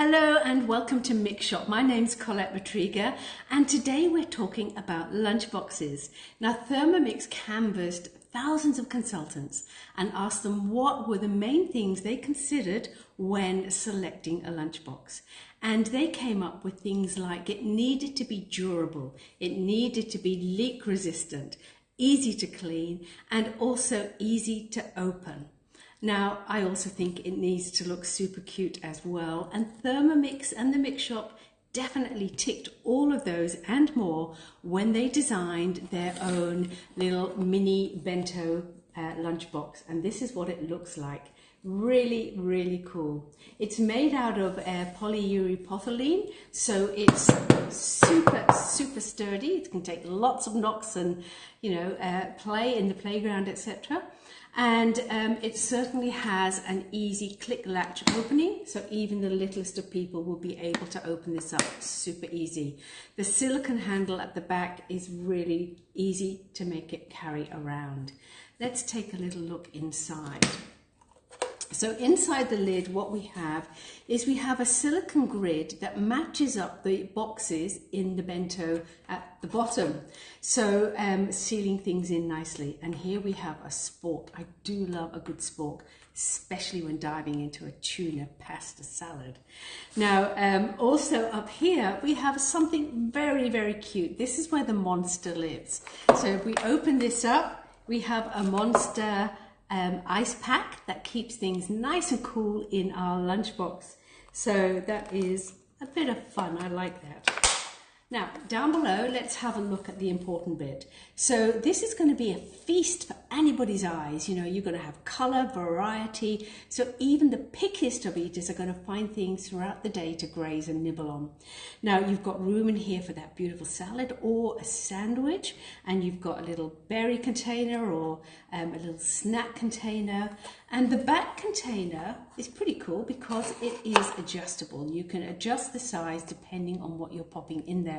Hello and welcome to TheMix Shop. My name's Collette and today we're talking about lunchboxes. Now Thermomix canvassed thousands of consultants and asked them what were the main things they considered when selecting a lunchbox. And they came up with things like it needed to be durable, it needed to be leak resistant, easy to clean, and also easy to open. Now, I also think it needs to look super cute as well, and Thermomix and TheMix Shop definitely ticked all of those and more when they designed their own little mini bento lunchbox, and this is what it looks like. Really, really cool. It's made out of polyurethane, so it's super sturdy. It can take lots of knocks and play in the playground, etc. And it certainly has an easy click latch opening, so even the littlest of people will be able to open this up super easy. The silicone handle at the back is really easy to make it carry around. Let's take a little look inside. So inside the lid, what we have is we have a silicone grid that matches up the boxes in the bento at the bottom, so sealing things in nicely. And here we have a spork. I do love a good spork, especially when diving into a tuna pasta salad. Now, also up here, we have something very, very cute. This is where the monster lives. So if we open this up, we have a monster ice pack that keeps things nice and cool in our lunchbox. So that is a bit of fun. I like that. Now, down below, let's have a look at the important bit. So this is going to be a feast for anybody's eyes. You know, you're going to have color, variety. So even the pickiest of eaters are going to find things throughout the day to graze and nibble on. Now, you've got room in here for that beautiful salad or a sandwich. And you've got a little berry container or a little snack container. And the back container is pretty cool because it is adjustable. You can adjust the size depending on what you're popping in there.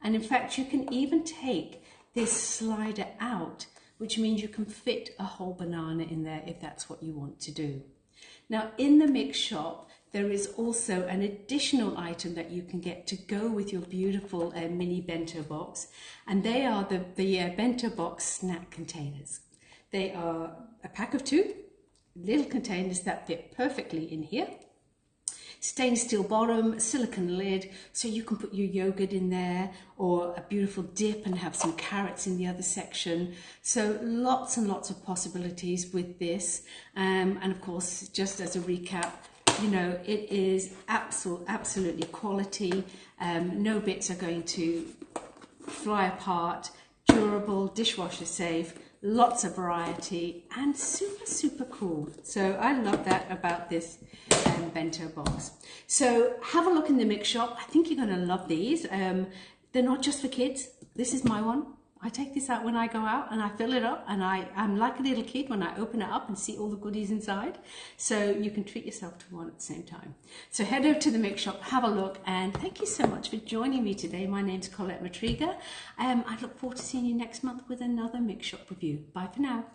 And in fact, you can even take this slider out, which means you can fit a whole banana in there if that's what you want to do. Now, in the TheMix Shop, there is also an additional item that you can get to go with your beautiful mini bento box, and they are the bento box snack containers. They are a pack of 2 little containers that fit perfectly in here. Stainless steel bottom, silicone lid, so you can put your yogurt in there or a beautiful dip and have some carrots in the other section. So lots and lots of possibilities with this. And of course, just as a recap, you know, it is absolutely quality. No bits are going to fly apart, durable, dishwasher safe, lots of variety, and super cool. So I love that about this bento box. So have a look in the TheMix Shop. I think you're going to love these. They're not just for kids. This is my one. I take this out when I go out and I fill it up, and I'm like a little kid when I open it up and see all the goodies inside. So you can treat yourself to one at the same time. So head over to the TheMix Shop, have a look, and thank you so much for joining me today. My name's Collette. I look forward to seeing you next month with another TheMix Shop review. Bye for now.